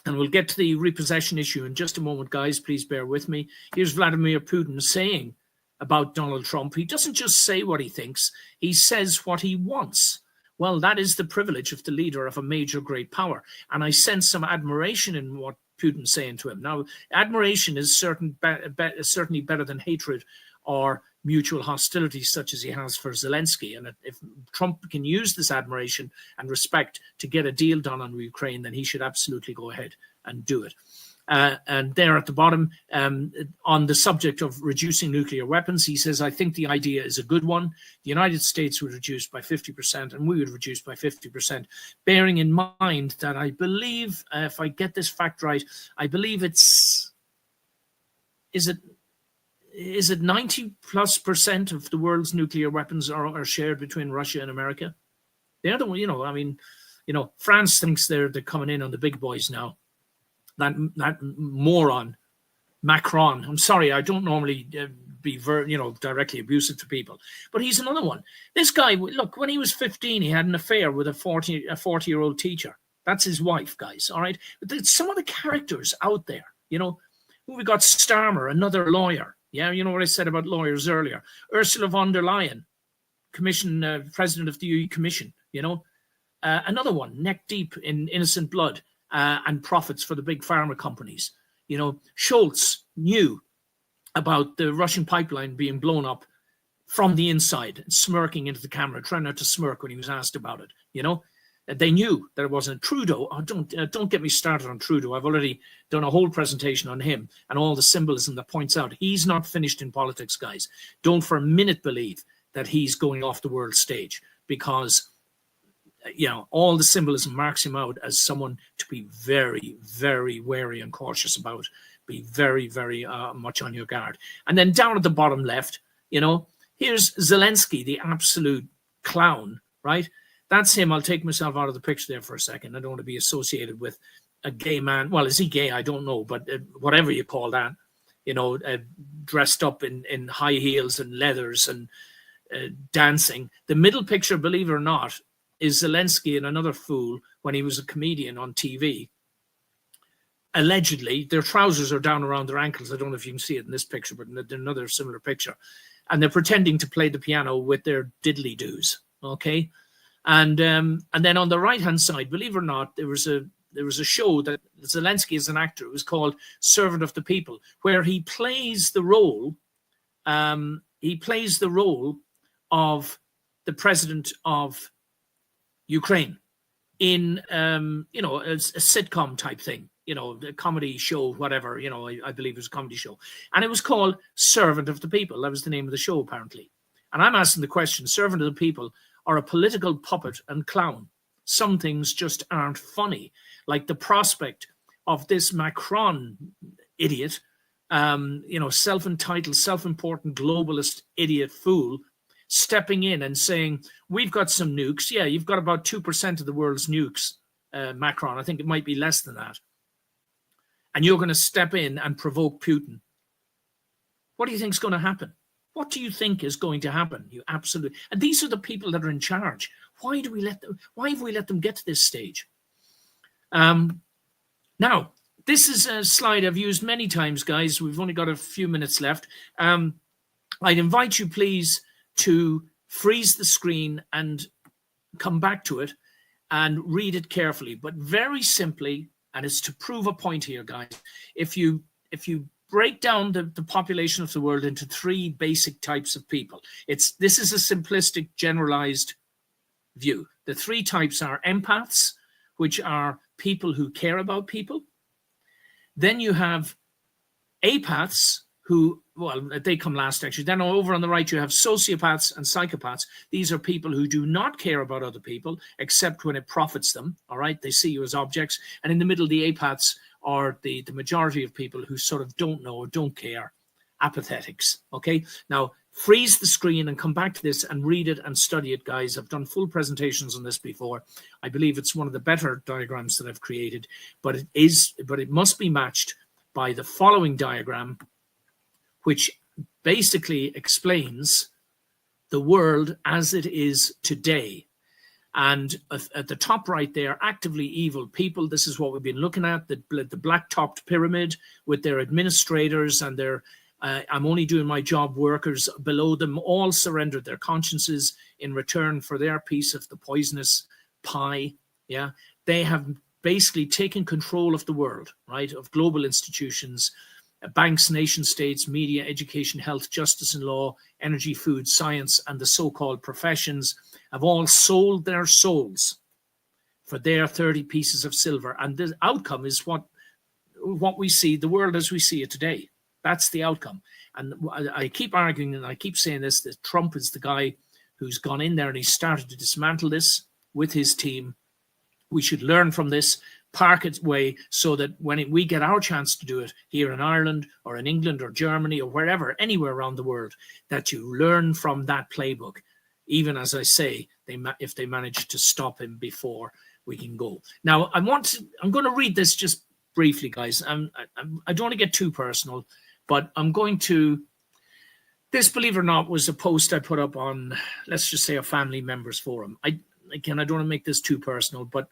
and we'll get to the repossession issue in just a moment, guys. Please bear with me. Here's Vladimir Putin saying about Donald Trump. He doesn't just say what he thinks, he says what he wants. Well, that is the privilege of the leader of a major great power. And I sense some admiration in what Putin's saying to him. Now, admiration is certainly better than hatred or mutual hostility such as he has for Zelensky. And if Trump can use this admiration and respect to get a deal done on Ukraine, then he should absolutely go ahead and do it. And there at the bottom, on the subject of reducing nuclear weapons, he says, I think the idea is a good one. The United States would reduce by 50% and we would reduce by 50%, bearing in mind that I believe, if I get this fact right, I believe it's, is it 90+% of the world's nuclear weapons are shared between Russia and America? The other one, France thinks they're coming in on the big boys now. That moron, Macron. I'm sorry, I don't normally be directly abusive to people, but he's another one. This guy, look, when he was 15, he had an affair with a 40-year-old teacher. That's his wife, guys. All right, but there's some of the characters out there. We got Starmer, another lawyer. Yeah, you know what I said about lawyers earlier. Ursula von der Leyen, president of the EU Commission. Another one, neck deep in innocent blood. And profits for the big pharma companies. Scholz knew about the Russian pipeline being blown up from the inside, smirking into the camera, trying not to smirk when he was asked about it. They knew that it wasn't. Trudeau. Oh, don't get me started on Trudeau. I've already done a whole presentation on him and all the symbolism that points out he's not finished in politics, guys. Don't for a minute believe that he's going off the world stage, because all the symbolism marks him out as someone to be very, very wary and cautious about. Be very, very much on your guard. And then down at the bottom left, here's Zelensky, the absolute clown, right? That's him. I'll take myself out of the picture there for a second. I don't want to be associated with a gay man. Well, is he gay? I don't know, but whatever you call that, dressed up in high heels and leathers and dancing. The middle picture, believe it or not, is Zelensky and another fool when he was a comedian on TV. Allegedly, their trousers are down around their ankles. I don't know if you can see it in this picture, but in another similar picture. And they're pretending to play the piano with their diddly-doos, okay? And then on the right-hand side, believe it or not, there was a show that Zelensky is an actor. It was called Servant of the People, where he plays the role. He plays the role of the president of Ukraine in a sitcom type thing, the comedy show, whatever, I believe it was a comedy show. And it was called Servant of the People. That was the name of the show, apparently. And I'm asking the question, servant of the people or a political puppet and clown? some things just aren't funny, like the prospect of this Macron idiot, self-entitled, self-important globalist idiot fool, stepping in and saying, we've got some nukes. Yeah, you've got about 2% of the world's nukes, Macron. I think it might be less than that. And you're going to step in and provoke Putin. What do you think is going to happen? What do you think is going to happen? You absolutely. And these are the people that are in charge. Why have we let them get to this stage? Now, this is a slide I've used many times, guys. We've only got a few minutes left. I'd invite you, please, to freeze the screen and come back to it and read it carefully, but very simply, and it's to prove a point here, guys. If you break down the population of the world into three basic types of people, this is a simplistic, generalized view. The three types are empaths, which are people who care about people. Then you have apaths, who, well, they come last, actually. Then over on the right, you have sociopaths and psychopaths. These are people who do not care about other people, except when it profits them, all right? They see you as objects. And in the middle, the apaths are the majority of people who sort of don't know or don't care, apathetics, okay? Now, freeze the screen and come back to this and read it and study it, guys. I've done full presentations on this before. I believe it's one of the better diagrams that I've created, but it must be matched by the following diagram, which basically explains the world as it is today. And at the top right there, actively evil people. This is what we've been looking at, the black-topped pyramid with their administrators and their I'm only doing my job workers below them, all surrendered their consciences in return for their piece of the poisonous pie. Yeah, they have basically taken control of the world, right, of global institutions, banks, nation states, media, education, health, justice and law, energy, food, science, and the so-called professions have all sold their souls for their 30 pieces of silver. And the outcome is what we see, the world as we see it today. That's the outcome. And I keep arguing, and I keep saying this, that Trump is the guy who's gone in there and he started to dismantle this with his team. We should learn from this, park its way, so that when we get our chance to do it here in Ireland or in England or Germany or wherever, anywhere around the world, that you learn from that playbook, even as I say, if they manage to stop him before we can go. Now, I'm going to read this just briefly, guys. I don't want to get too personal, but I'm going to, this, believe it or not, was a post I put up on, let's just say, a family members forum. I don't want to make this too personal, but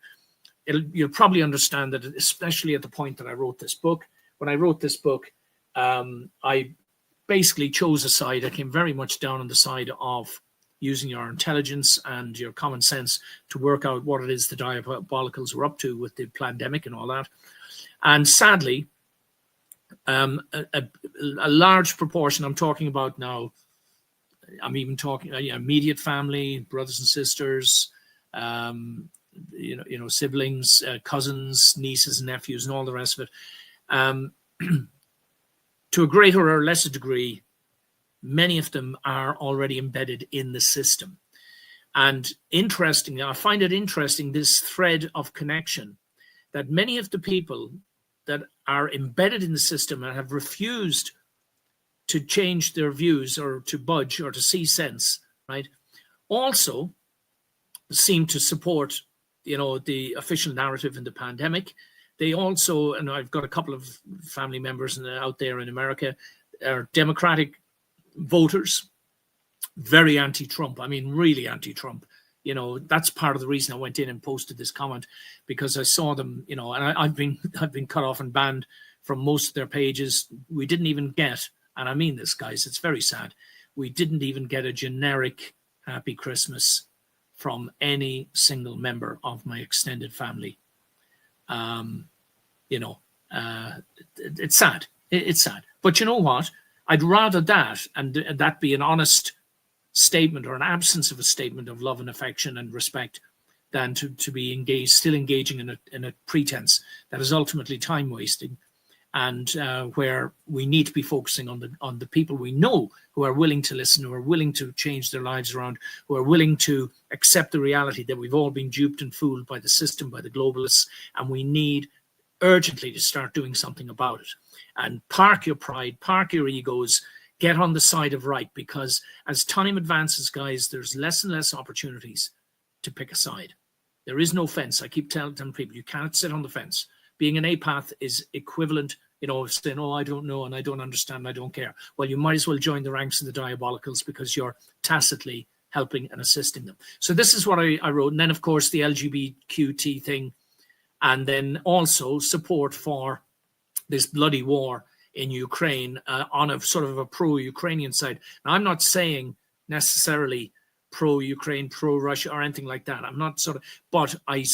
you'll probably understand that, especially at the point that I wrote this book. When I wrote this book, I basically chose a side. I came very much down on the side of using your intelligence and your common sense to work out what it is the diabolicals were up to with the pandemic and all that. And sadly, a large proportion, I'm talking about now, I'm even talking immediate family, brothers and sisters, siblings, cousins, nieces and nephews, and all the rest of it. To a greater or lesser degree, many of them are already embedded in the system. And interestingly, I find it interesting, this thread of connection, that many of the people that are embedded in the system and have refused to change their views or to budge or to see sense, right, also seem to support, the official narrative in the pandemic. They also, and I've got a couple of family members out there in America, are Democratic voters, very anti-Trump. I mean, really anti-Trump. That's part of the reason I went in and posted this comment, because I saw them, and I've been cut off and banned from most of their pages. We didn't even get, and I mean this, guys, it's very sad, we didn't even get a generic Happy Christmas from any single member of my extended family. It's sad. It's sad. But you know what? I'd rather that, and that be an honest statement or an absence of a statement of love and affection and respect, than to be still engaging in a pretense that is ultimately time wasting and where we need to be focusing on the people we know who are willing to listen, who are willing to change their lives around, who are willing to accept the reality that we've all been duped and fooled by the system, by the globalists, and we need urgently to start doing something about it. And park your pride, park your egos, get on the side of right, because as time advances, guys, there's less and less opportunities to pick a side. There is no fence. I keep telling people, you can't sit on the fence. Being an apath is equivalent, saying, oh, I don't know and I don't understand and I don't care. Well, you might as well join the ranks of the diabolicals, because you're tacitly helping and assisting them. So this is what I wrote. And then, of course, the LGBTQT thing, and then also support for this bloody war in Ukraine on a sort of a pro-Ukrainian side. Now, I'm not saying necessarily pro-Ukraine, pro-Russia, or anything like that. I'm not but I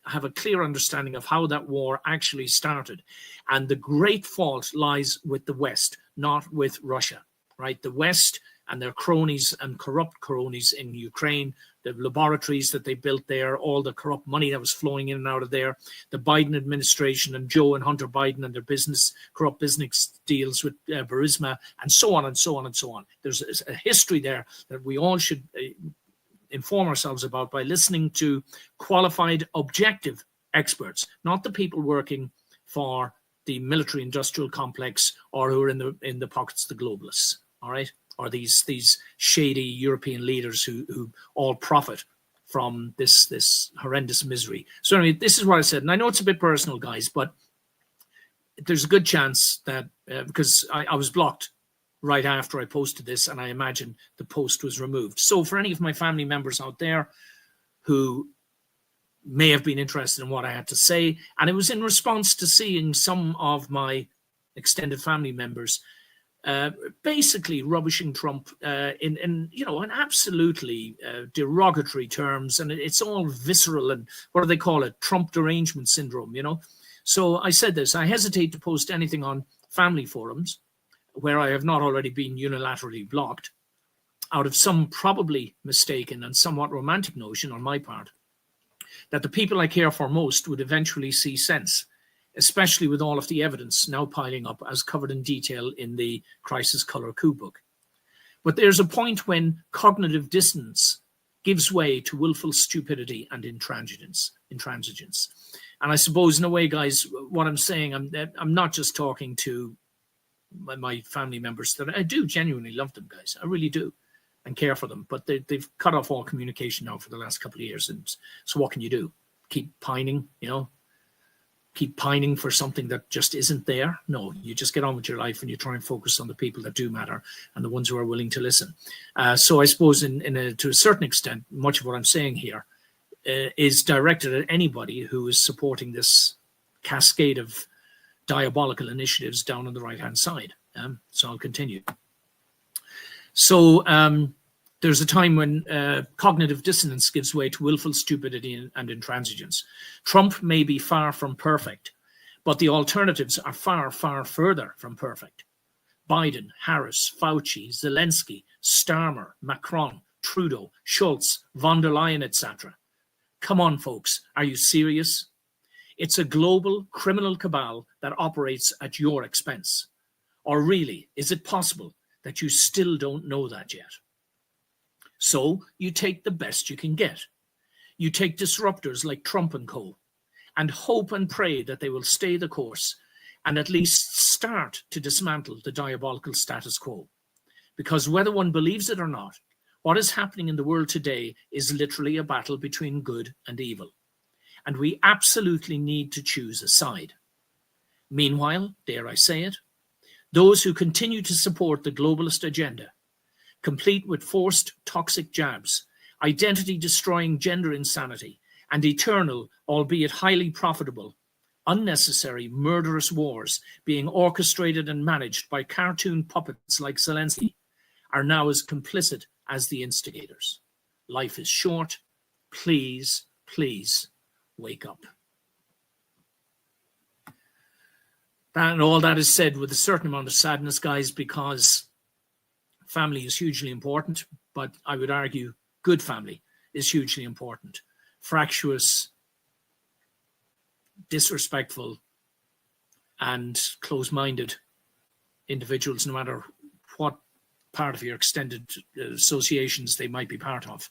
have a clear understanding of how that war actually started. And the great fault lies with the West, not with Russia, right? The West and their cronies and corrupt cronies in Ukraine, the laboratories that they built there, all the corrupt money that was flowing in and out of there, the Biden administration and Joe and Hunter Biden and their corrupt business deals with Burisma, and so on and so on and so on. There's a history there that we all should inform ourselves about by listening to qualified, objective experts, not the people working for the military-industrial complex or who are in the pockets of the globalists, all right? Or these shady European leaders who all profit from this horrendous misery. So anyway, this is what I said. And I know it's a bit personal, guys, but there's a good chance that, because I was blocked right after I posted this, and I imagine the post was removed. So for any of my family members out there who may have been interested in what I had to say, and it was in response to seeing some of my extended family members basically rubbishing Trump in absolutely derogatory terms, and it's all visceral, and what do they call it? Trump derangement syndrome, So I said this: I hesitate to post anything on family forums where I have not already been unilaterally blocked, out of some probably mistaken and somewhat romantic notion on my part that the people I care for most would eventually see sense, especially with all of the evidence now piling up, as covered in detail in the Crisis Color Coup book. But there's a point when cognitive dissonance gives way to willful stupidity and intransigence. And I suppose, in a way, guys, what I'm saying, I'm not just talking to my family members, that I do genuinely love them, guys. I really do, and care for them. But they've cut off all communication now for the last couple of years. And so what can you do? Keep pining, keep pining for something that just isn't there? No, you just get on with your life and you try and focus on the people that do matter and the ones who are willing to listen. So I suppose to a certain extent, much of what I'm saying here is directed at anybody who is supporting this cascade of diabolical initiatives down on the right-hand side. So I'll continue. So there's a time when cognitive dissonance gives way to willful stupidity and intransigence. Trump may be far from perfect, but the alternatives are far, far further from perfect. Biden, Harris, Fauci, Zelensky, Starmer, Macron, Trudeau, Schultz, von der Leyen, etc. Come on, folks, are you serious? It's a global criminal cabal that operates at your expense. Or really, is it possible that you still don't know that yet? So you take the best you can get. You take disruptors like Trump and co. and hope and pray that they will stay the course and at least start to dismantle the diabolical status quo. Because whether one believes it or not, what is happening in the world today is literally a battle between good and evil. And we absolutely need to choose a side. Meanwhile, dare I say it, those who continue to support the globalist agenda, complete with forced toxic jabs, identity-destroying gender insanity, and eternal, albeit highly profitable, unnecessary, murderous wars being orchestrated and managed by cartoon puppets like Zelensky, are now as complicit as the instigators. Life is short. Please, please, wake up. And all that is said with a certain amount of sadness, guys, because family is hugely important, but I would argue good family is hugely important. Fractious, disrespectful, and close-minded individuals, no matter what part of your extended associations they might be part of.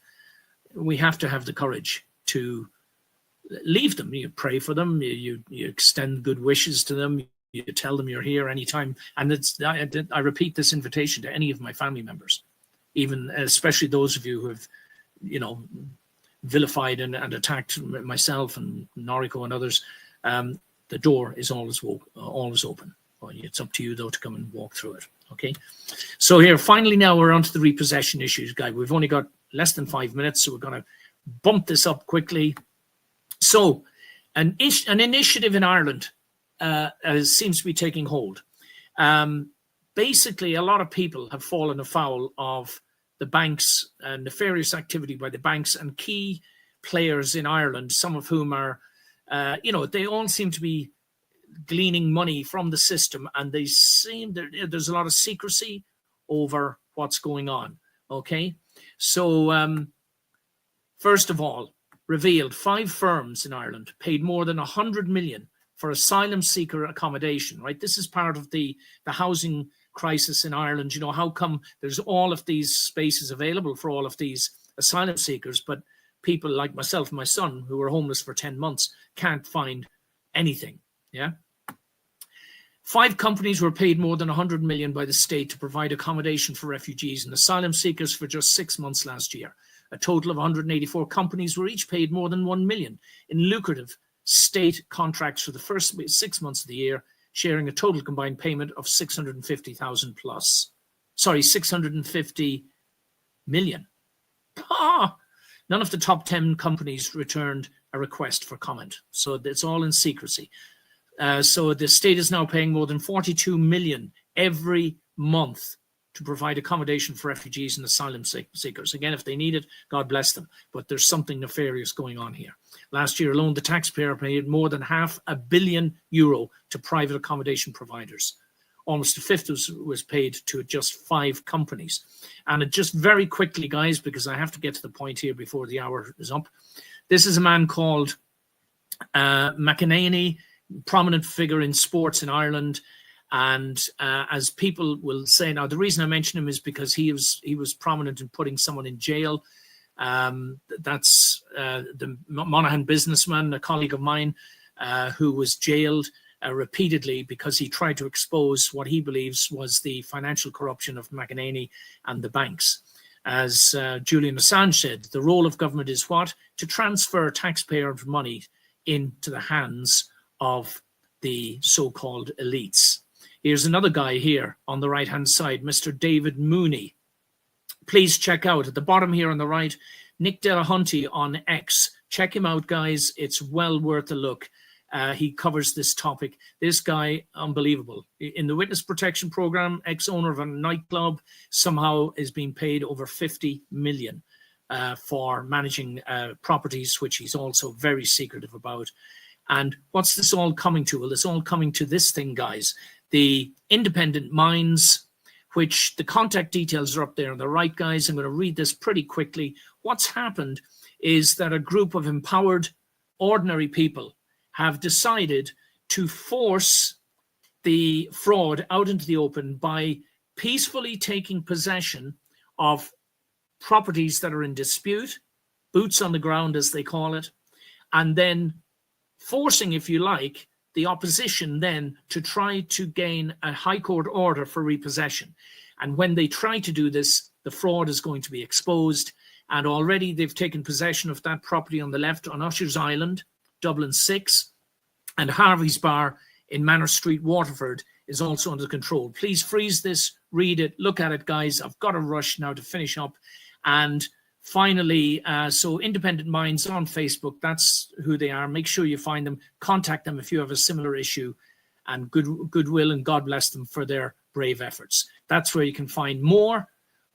We have to have the courage to leave them. You pray for them, you extend good wishes to them, you tell them you're here anytime. And I repeat this invitation to any of my family members, even especially those of you who have, vilified and attacked myself and Noriko and others. The door is always open. Well, it's up to you, though, to come and walk through it. Okay. So here, finally, now we're on to the repossession issues, guy. We've only got less than 5 minutes, so we're going to bump this up quickly. So an initiative in Ireland seems to be taking hold. Basically, a lot of people have fallen afoul of the banks and nefarious activity by the banks and key players in Ireland, some of whom are, they all seem to be gleaning money from the system, and they seem there's a lot of secrecy over what's going on. Okay, so first of all, revealed 5 firms in Ireland paid more than 100 million for asylum seeker accommodation. Right, this is part of the housing crisis in Ireland. How come there's all of these spaces available for all of these asylum seekers, but people like myself and my son, who were homeless for 10 months, can't find anything? Yeah. 5 companies were paid more than 100 million by the state to provide accommodation for refugees and asylum seekers for just 6 months last year. A total of 184 companies were each paid more than 1 million in lucrative state contracts for the first 6 months of the year, sharing a total combined payment of 650,000 plus. Sorry, 650 million. None of the top 10 companies returned a request for comment, so it's all in secrecy. So the state is now paying more than 42 million every month to provide accommodation for refugees and asylum seekers. Again, if they need it, God bless them. But there's something nefarious going on here. Last year alone, the taxpayer paid more than €500 million to private accommodation providers. Almost a fifth was paid to just 5 companies. And it just very quickly, guys, because I have to get to the point here before the hour is up. This is a man called McEnany, prominent figure in sports in Ireland. And as people will say, now the reason I mention him is because he was prominent in putting someone in jail. That's the Monaghan businessman, a colleague of mine, who was jailed repeatedly because he tried to expose what he believes was the financial corruption of McEnany and the banks. As Julian Assange said, the role of government is what? To transfer taxpayer money into the hands of the so-called elites. Here's another guy here on the right-hand side, Mr. David Mooney. Please check out at the bottom here on the right, Nick Delahunty on X. Check him out, guys. It's well worth a look. He covers this topic. This guy, unbelievable. In the witness protection program, ex-owner of a nightclub, somehow is being paid over 50 million for managing properties, which he's also very secretive about. And what's this all coming to? Well, it's all coming to this thing, guys. The independent minds, which the contact details are up there on the right, guys. I'm going to read this pretty quickly. What's happened is that a group of empowered, ordinary people have decided to force the fraud out into the open by peacefully taking possession of properties that are in dispute, boots on the ground, as they call it, and then forcing, if you like, the opposition then to try to gain a high court order for repossession. And when they try to do this, the fraud is going to be exposed. And already they've taken possession of that property on the left on Usher's Island, Dublin 6, and Harvey's Bar in Manor Street, Waterford is also under control. Please freeze this, read it, look at it, guys. I've got a rush now to finish up. And finally, so Independent Minds on Facebook, that's who they are. Make sure you find them. Contact them if you have a similar issue, and goodwill, and God bless them for their brave efforts. That's where you can find more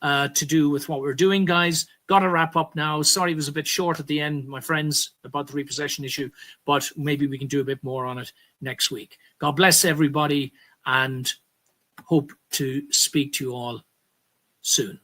to do with what we're doing, guys. Got to wrap up now. Sorry it was a bit short at the end, my friends, about the repossession issue, but maybe we can do a bit more on it next week. God bless everybody, and hope to speak to you all soon.